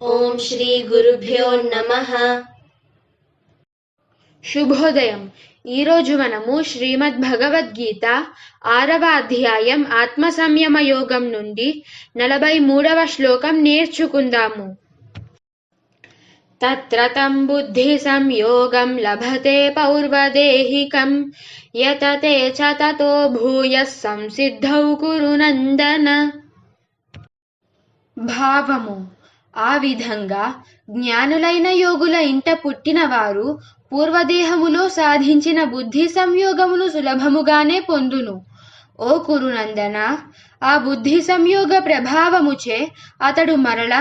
ఓం శ్రీ గురుభ్యో నమః. శుభోదయం. ఈరోజు మనము శ్రీమద్ భగవద్గీత 6వ అధ్యాయం ఆత్మ సంయమ యోగం నుండి 43వ శ్లోకం నేర్చుకుందాము. తత్ర తం బుద్ధి సంయోగం లభతే పౌర్వదేహికం యతతే చ తతో భూయః సంసిద్ధౌ కురు నందన. భావము: ఆ విధంగా జ్ఞానులైన యోగుల ఇంట పుట్టిన వారు పూర్వదేహములో సాధించిన బుద్ధి సంయోగమును సులభముగానే పొందును. ఓ కురునందన, ఆ బుద్ధి సంయోగ ప్రభావముచే అతడు మరల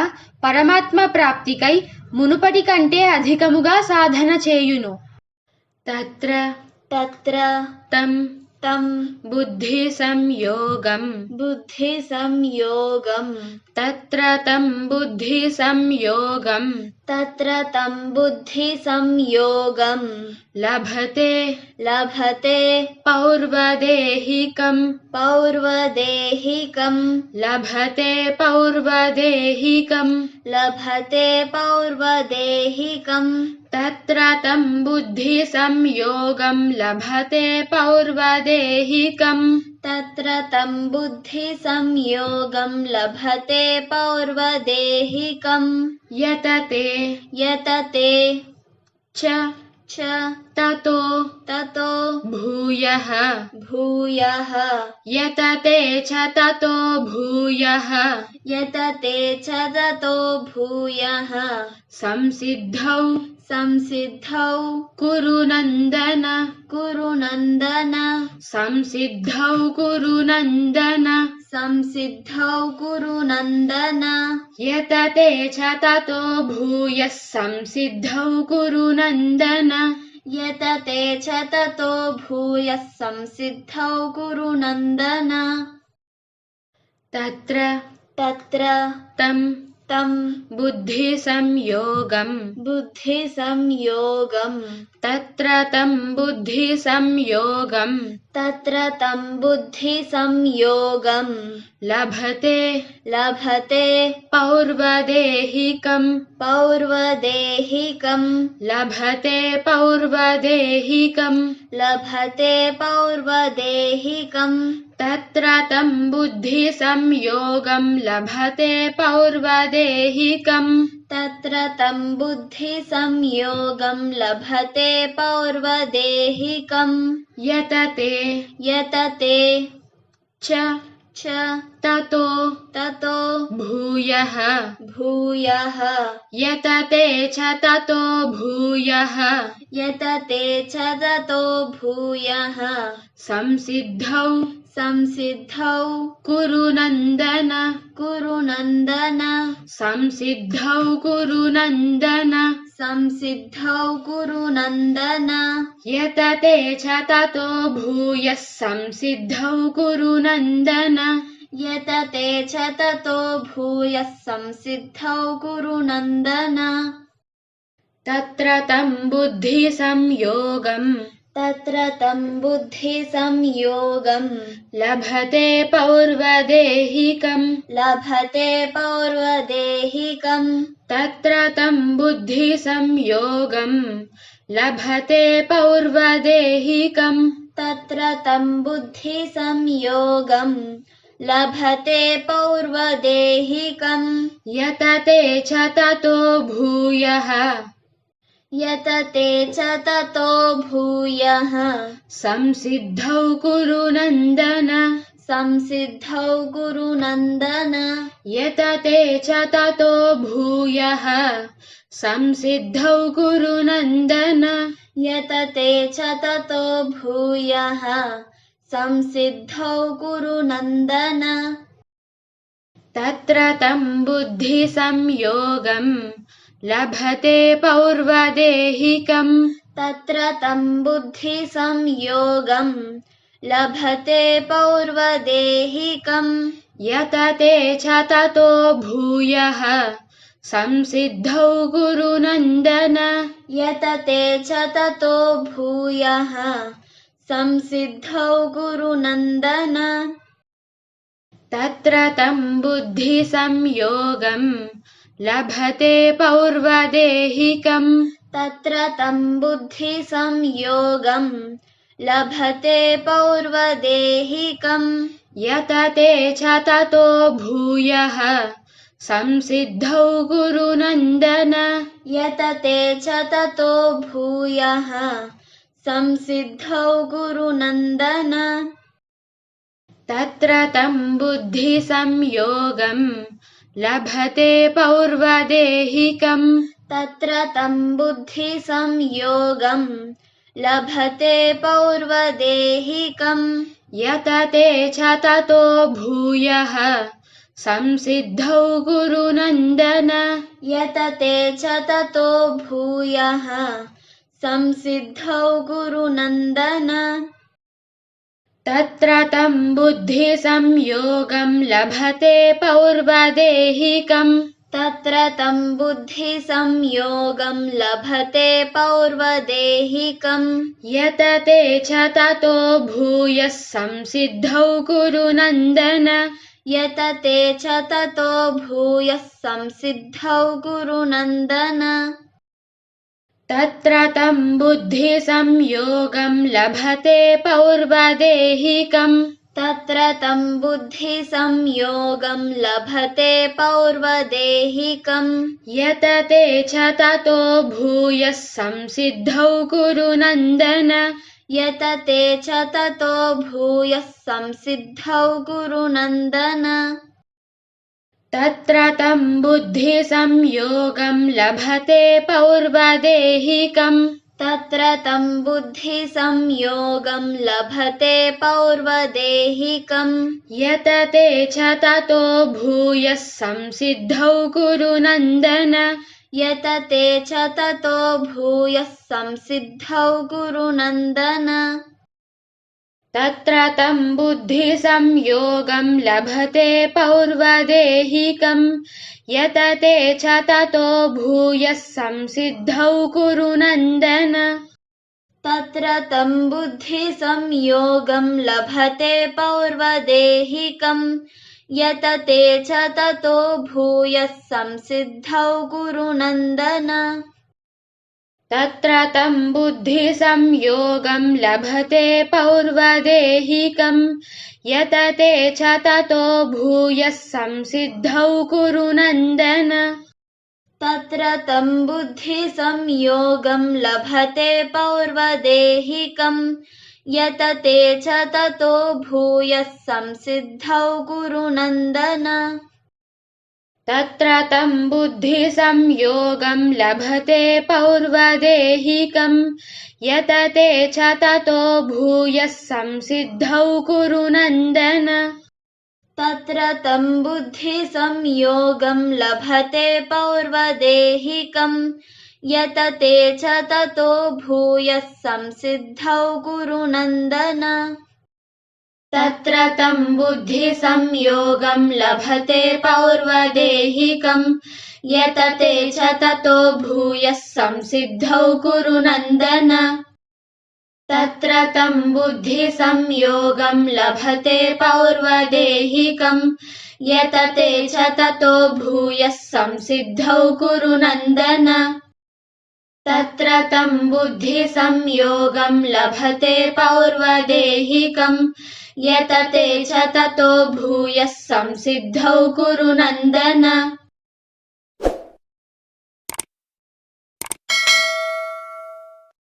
పరమాత్మ ప్రాప్తికై మునుపటి కంటే అధికముగా సాధన చేయును. తత్ర తత్ర తం తం బుద్ధి సంయోగం బుద్ధి సంయోగం తత్ర తం బుద్ధి సంయోగం తత్ర తం బుద్ధి సంయోగం లభతే లభతే పౌర్వదేహికం పౌర్వదేహికం లభతే పౌర్వదేహికం లభతే పౌర్వదేహికం తత్ర తం బుద్ధి సంయోగం లభతే పౌర్వదేహికం తత్ర తం బుద్ధి సంయోగం లభతే పౌర్వదేహికం యతతే యతతే చ చ తతో తతో భూయః భూయః యతతే చ తతో భూయః యతతే చ తతో భూయః సంసిద్ధౌ సంసిద్ధౌ కురు నందన కురు నందన సంసిద్ధౌ కురు నందన సంసిద్ధౌ కురు నందన యతతే చ తతో భూయః సంసిద్ధౌ కురు నందన యతతే చ తతో భూయః సంసిద్ధౌ కురు నందన తత్ర తత్ర తం తం బుద్ధి సంయోగం బుద్ధి సంయోగం తత్ర తం బుద్ధి సంయోగం తత్ర తం బుద్ధి సంయోగం లభతే లభతే పౌర్వదేహికం పౌర్వదేహికం లభతే పౌర్వదేహికం లభతే పౌర్వదేహికం తత్ర తం బుద్ధి సంయోగం లభతే పౌర్వదేహికం తత్ర తం బుద్ధి సంయోగం లభతే పౌర్వదేహికం యతతే యతతే చ చ తతో తతో భూయః భూయః యతతే చ తతో భూయః యతతే చ తతో భూయః సంసిద్ధౌ సంసిద్ధౌ కురు నందన కురు నందన సంసిద్ధౌ కురు నందన సంసిద్ధౌ కురు నందన యతతే చ తతో భూయః సంసిద్ధౌ కురు నందన యతతే చ తతో భూయః సంసిద్ధౌ కురు నందన తత్ర తం బుద్ధి సంయోగం తత్ర తం బుద్ధి సంయోగం లభతే పౌర్వదేహికం లభతే పౌర్వదేహికం తత్ర తం బుద్ధి సంయోగం లభతే పౌర్వదేహికం తత్ర తం బుద్ధి సంయోగం లభతే పౌర్వదేహికం యతతే చ తతో భూయః యతతే చ తతో భూయః సంసిద్ధౌ కురు నందన సంసిద్ధౌ కురు నందన యతతే చ తతో భూయః సంసిద్ధౌ కురు నందన యతతే చ తతో భూయః సంసిద్ధౌ కురు నందన తత్ర తం బుద్ధి సంయోగం లభతే పౌర్వదేహికం తత్ర తం బుద్ధి సంయోగం లభతే పౌర్వదేహికం యతతే చ తతో భూయః సంసిద్ధౌ కురు నందన యతతే చ తతో భూయః సంసిద్ధౌ కురు నందన తత్ర తం బుద్ధి సంయోగం लभते पौर्वदेहिकम् तत्र तं बुद्धिसंयोगं लभते पौर्वदेहिकम् यतते च ततो भूयः संसिद्धौ गुरुनन्दन यतते च ततो भूयः संसिद्धौ गुरुनन्दन तत्र तं बुद्धिसंयोगं लभते पौर्वदेहिकम् तत्र तं बुद्धिसंयोगं लभते पौर्वदेहिकम् यतते च ततो भूयः संसिद्धौ गुरुनन्दन यतते च ततो भूयः संसिद्धौ गुरुनन्दन तत्र तं बुद्धिसंयोगं लभते पौर्वदेहिकम् तत्र तं बुद्धिसंयोगं लभते पौर्वदेहिकम् यतते च ततो भूयः संसिद्धौ गुरुनन्दन यतते च ततो भूयः संसिद्धौ गुरुनन्दन तत्र तं बुद्धिसंयोगं लभते पौर्वदेहिकम् तत्र तं बुद्धिसंयोगं लभते पौर्वदेहिकम् यतते च ततो भूयः संसिद्धौ गुरुनन्दन यतते च ततो भूयः संसिद्धौ गुरुनन्दन तत्र तं बुद्धिसंयोगं लभते पौर्वदेहिकम् तत्र तं बुद्धिसंयोगं लभते पौर्वदेहिकम् यतते च ततो भूयः संसिद्धौ गुरुनन्दन यतते च ततो भूयः संसिद्धौ गुरुनन्दन तत्र तं बुद्धिसंयोगं लभते पौर्वदेहिकम् यतते च ततो भूयः संसिद्धौ गुरुनन्दन तत्र तं बुद्धिसंयोगं लभते पौर्वदेहिकम् यतते च ततो भूयः संसिद्धौ गुरुनन्दन तत्र तं बुद्धिसंयोगं लभते पौर्वदेहिकम् यतते च ततो भूयः संसिद्धौ गुरुनन्दन तत्र तं बुद्धिसंयोगं लभते पौर्वदेहिकम् यतते च ततो भूयः संसिद्धौ गुरुनन्दन तत्र तं बुद्धिसंयोगं लभते पौर्वदेहिकम् यतते च ततो भूयः संसिद्धौ गुरुनन्दन तत्र तं बुद्धिसंयोगं लभते पौर्वदेहिकम् यतते च ततो भूयः संसिद्धौ गुरुनन्दन तत्र तं बुद्धिसंयोगं लभते पौर्वदेहिकम् यतते च ततो भूयः संसिद्धौ गुरुनन्दन तत्र तं बुद्धिसंयोगं लभते पौर्वदेहिकम् यतते च ततो भूयः संसिद्धौ गुरुनन्दन तत्र तं बुद्धिसंयोगं लभते पौर्वदेहिकम् यतते च ततो भूयः संसिद्धौ गुरुनन्दन